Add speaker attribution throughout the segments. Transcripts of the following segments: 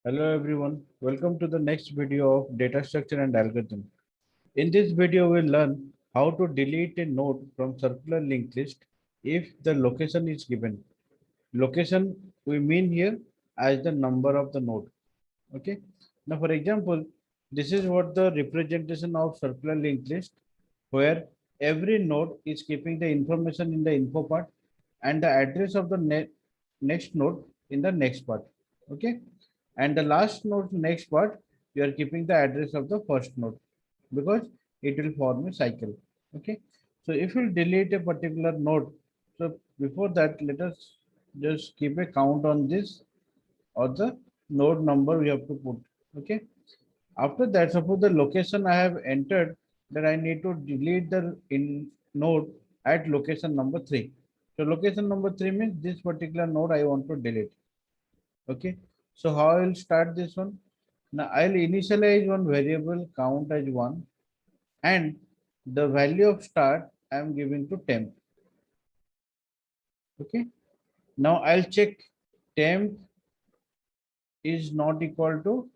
Speaker 1: Hello everyone, welcome to the next video of data structure and algorithm. In this video, we'll learn how to delete a node from circular linked list if the location is given. Location we mean here as the number of the node. Okay. Now, for example, this is what the representation of circular linked list, where every node is keeping the information in the info part and the address of the next node in the next part. Okay. And the last node next part, you are keeping the address of the first node because it will form a cycle. Okay. So if you delete a particular node, so before that, let us just keep a count on this or the node number we have to put. Okay. After that, suppose the location I have entered, that I need to delete the in node at location number 3. So location number 3 means this particular node I want to delete. Okay. So how I will start this one? Now I'll initialize one variable count as 1 and the value of start I am giving to temp. Okay. Now I'll check temp is not equal to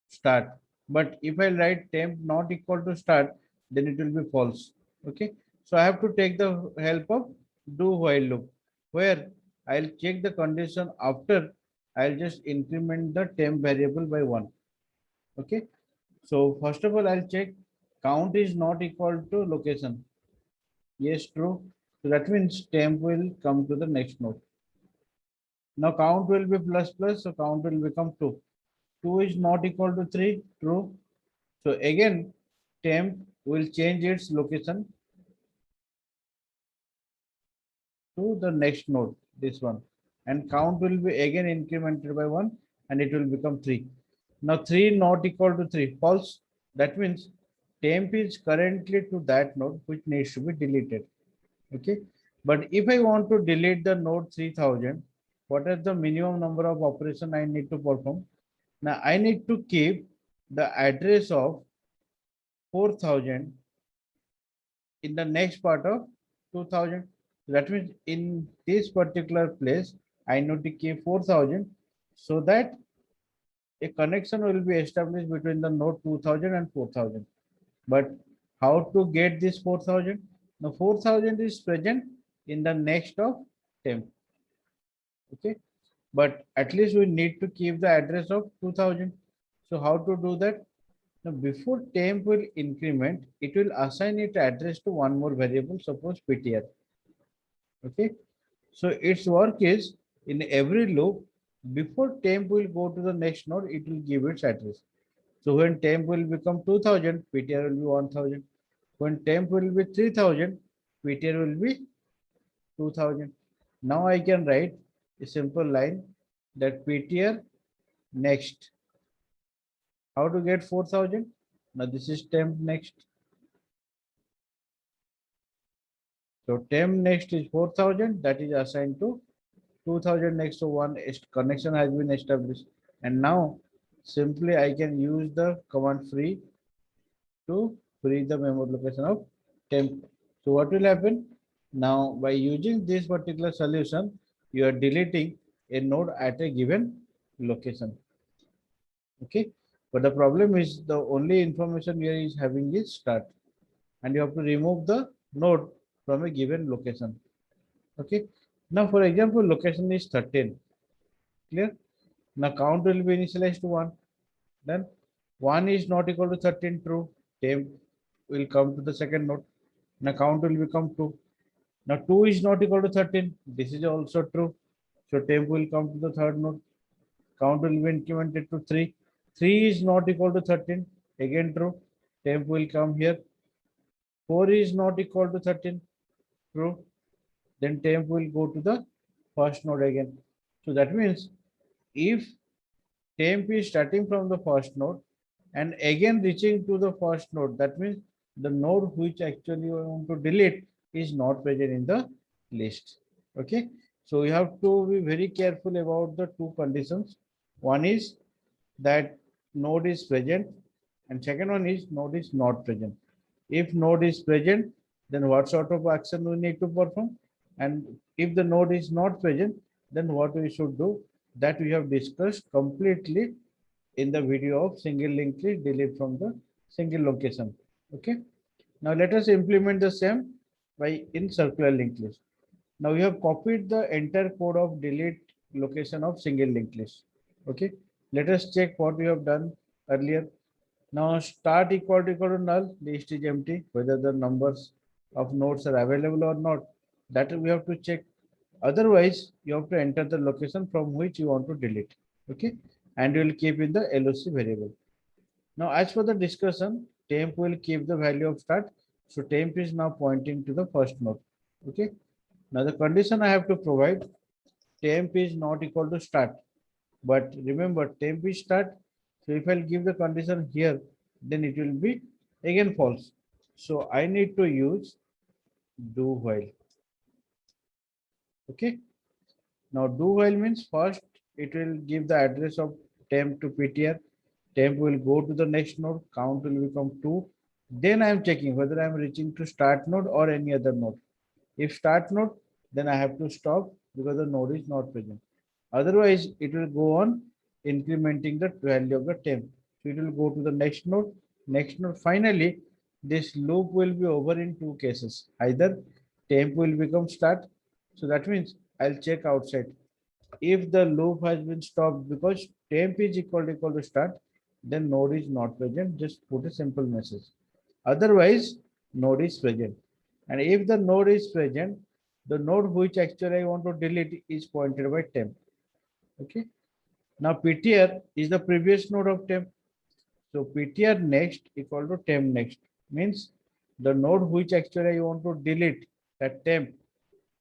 Speaker 1: start. But if I write temp not equal to start, then it will be false. Okay. So I have to take the help of do while loop, where I'll check the condition after I'll just increment the temp variable by 1. Okay. So first of all, I'll check count is not equal to location. Yes, true. So that means temp will come to the next node. Now count will be plus plus, so count will become 2. 2 is not equal to 3, true. So again, temp will change its location to the next node, this one. And count will be again incremented by 1 and it will become 3. Now 3 not equal to 3, false. That means temp is currently to that node which needs to be deleted. Okay. But if I want to delete the node 3000, what is the minimum number of operation I need to perform? Now I need to keep the address of 4000 in the next part of 2000. That means in this particular place, I need to keep 4000 so that a connection will be established between the node 2000 and 4000. But how to get this 4000? Now 4000 is present in the next of temp. Okay. But at least we need to keep the address of 2000. So how to do that? Now, before temp will increment, it will assign its address to one more variable, suppose PTR. Okay. So its work is in every loop, before temp will go to the next node, it will give its address. So when temp will become 2000, PTR will be 1000. When temp will be 3000, PTR will be 2000. Now I can write a simple line that PTR next. How to get 4000? Now this is temp next. So temp next is 4000, that is assigned to 2000 next to one connection has been established. And now simply I can use the command free to free the memory location of temp. So what will happen? Now by using this particular solution, you are deleting a node at a given location. Okay. But the problem is the only information here is having is start and you have to remove the node from a given location. Okay. Now, for example, location is 13. Clear? Now, count will be initialized to 1. Then 1 is not equal to 13, true. Temp will come to the second node. Now, count will become 2. Now, 2 is not equal to 13. This is also true. So, temp will come to the third node. Count will be incremented to 3. 3 is not equal to 13. Again, true. Temp will come here. 4 is not equal to 13. True. Then temp will go to the first node again. So that means if temp is starting from the first node and again reaching to the first node, that means the node which actually you want to delete is not present in the list. Okay. So you have to be very careful about the two conditions. One is that node is present and second one is node is not present. If node is present, then what sort of action we need to perform? And if the node is not present, then what we should do? that we have discussed completely in the video of single linked list delete from the single location. Okay. Now let us implement the same by in circular linked list. Now we have copied the entire code of delete location of single linked list. Okay. Let us check what we have done earlier. Now start equal to null, list is empty, whether the numbers of nodes are available or not. That we have to check. Otherwise, you have to enter the location from which you want to delete. Okay. And you will keep in the LOC variable. Now, as for the discussion, temp will keep the value of start. So temp is now pointing to the first node. Okay. Now the condition I have to provide, temp is not equal to start. But remember, temp is start. So if I'll give the condition here, then it will be again false. So I need to use do while. Okay. Now do while means first it will give the address of temp to PTR. Temp will go to the next node. Count will become 2. Then I am checking whether I am reaching to start node or any other node. If start node, then I have to stop because the node is not present. Otherwise, it will go on incrementing the value of the temp. So it will go to the next node, next node. Finally, this loop will be over in two cases. Either temp will become start. So that means I'll check outside. If the loop has been stopped because temp is equal to start, then node is not present. Just put a simple message. Otherwise, node is present. And if the node is present, the node which actually I want to delete is pointed by temp. Okay. Now PTR is the previous node of temp. So PTR next equal to temp next means the node which actually I want to delete that temp.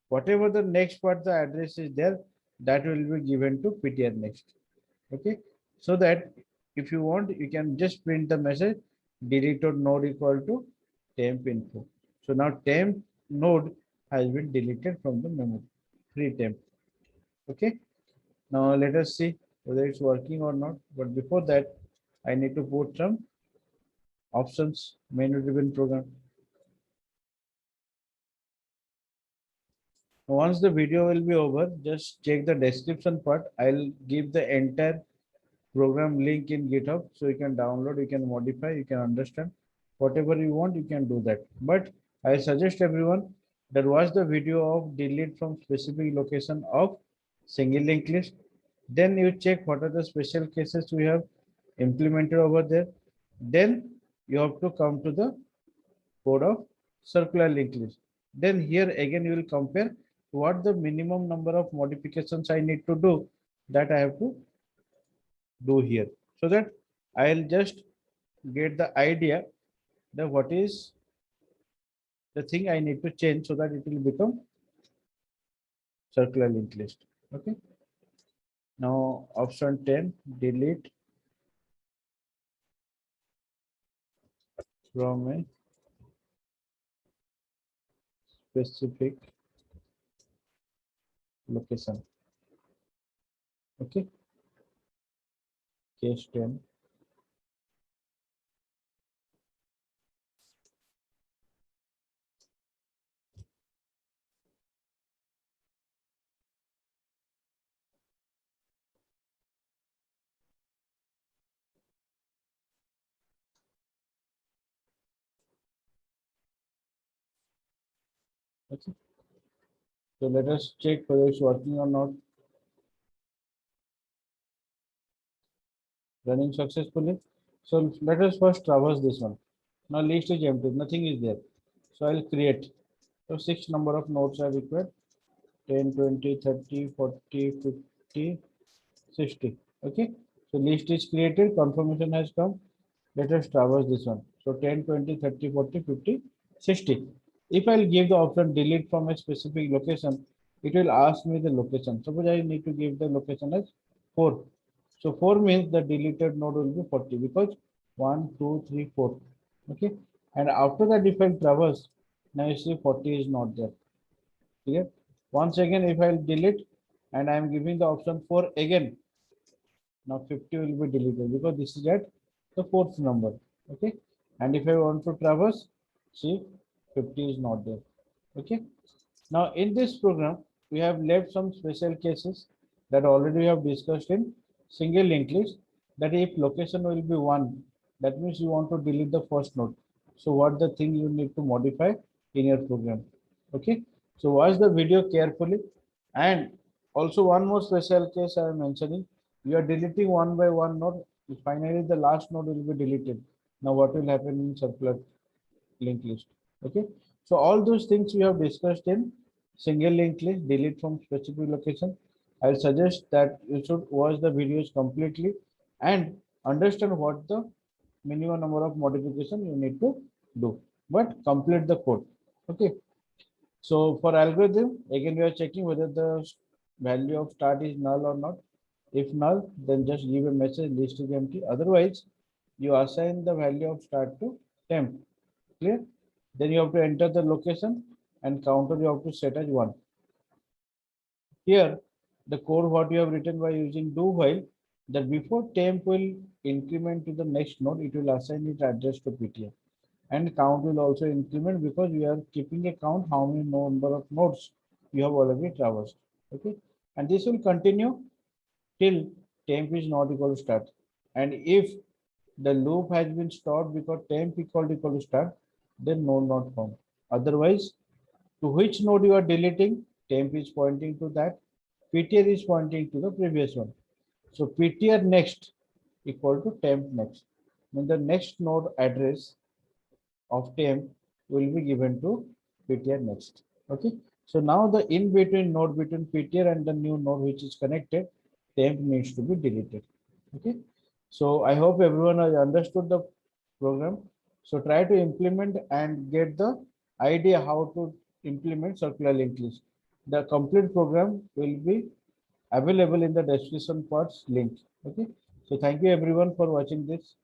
Speaker 1: Whatever the next part the address is there, that will be given to PTR next. Okay. So that if you want, you can just print the message deleted node equal to temp info. So now temp node has been deleted from the memory, free temp. Okay. Now let us see whether it's working or not. But before that, I need to put some options menu driven program. Once the video will be over, just check the description part. I'll give the entire program link in GitHub so you can download, you can modify, you can understand whatever you want, you can do that. But I suggest everyone that watch the video of delete from specific location of single linked list. Then you check what are the special cases we have implemented over there. Then you have to come to the code of circular linked list. Then here again you will compare what the minimum number of modifications I need to do that I have to do here, so that I'll just get the idea that what is the thing I need to change so that it will become circular linked list. Okay. Now option 10, delete from a specific location. Okay. Case 10. Okay. So let us check whether it's working or not. Running successfully. So let us first traverse this one. Now list is empty, nothing is there. So I'll create. So 6 number of nodes are required. 10, 20, 30, 40, 50, 60. Okay. So list is created, confirmation has come. Let us traverse this one. So 10, 20, 30, 40, 50, 60. If I'll give the option delete from a specific location, it will ask me the location. Suppose I need to give the location as 4. So 4 means the deleted node will be 40 because 1, 2, 3, 4. Okay. And after that, if I traverse, now you see 40 is not there. Clear? Once again, if I'll delete and I am giving the option 4 again, now 50 will be deleted because this is at the fourth number. Okay. And if I want to traverse, see 50 is not there. Okay. Now in this program, we have left some special cases that already we have discussed in single linked list, that if location will be 1, that means you want to delete the first node. So what the thing you need to modify in your program. Okay. So watch the video carefully. And also one more special case I am mentioning. You are deleting one by one node. Finally, the last node will be deleted. Now what will happen in circular linked list? Okay. So all those things we have discussed in single linked list, delete from specific location. I'll suggest that you should watch the videos completely and understand what the minimum number of modification you need to do, but complete the code. Okay. So for algorithm, again, we are checking whether the value of start is null or not. If null, then just give a message list is empty. Otherwise, you assign the value of start to temp. Clear? Then you have to enter the location and counter you have to set as 1. Here, the code what you have written by using do while, that before temp will increment to the next node, it will assign its address to PTR. And count will also increment because we are keeping a count how many number of nodes you have already traversed. Okay. And this will continue till temp is not equal to start. And if the loop has been stopped because temp equal to start, then node not found. Otherwise, to which node you are deleting, temp is pointing to that, PTR is pointing to the previous one. So PTR next equal to temp next. Then the next node address of temp will be given to PTR next. Okay. So now the in between node between PTR and the new node which is connected, temp needs to be deleted. Okay. So I hope everyone has understood the program. So try to implement and get the idea how to implement circular linked list. The complete program will be available in the description parts link. Okay. So thank you everyone for watching this.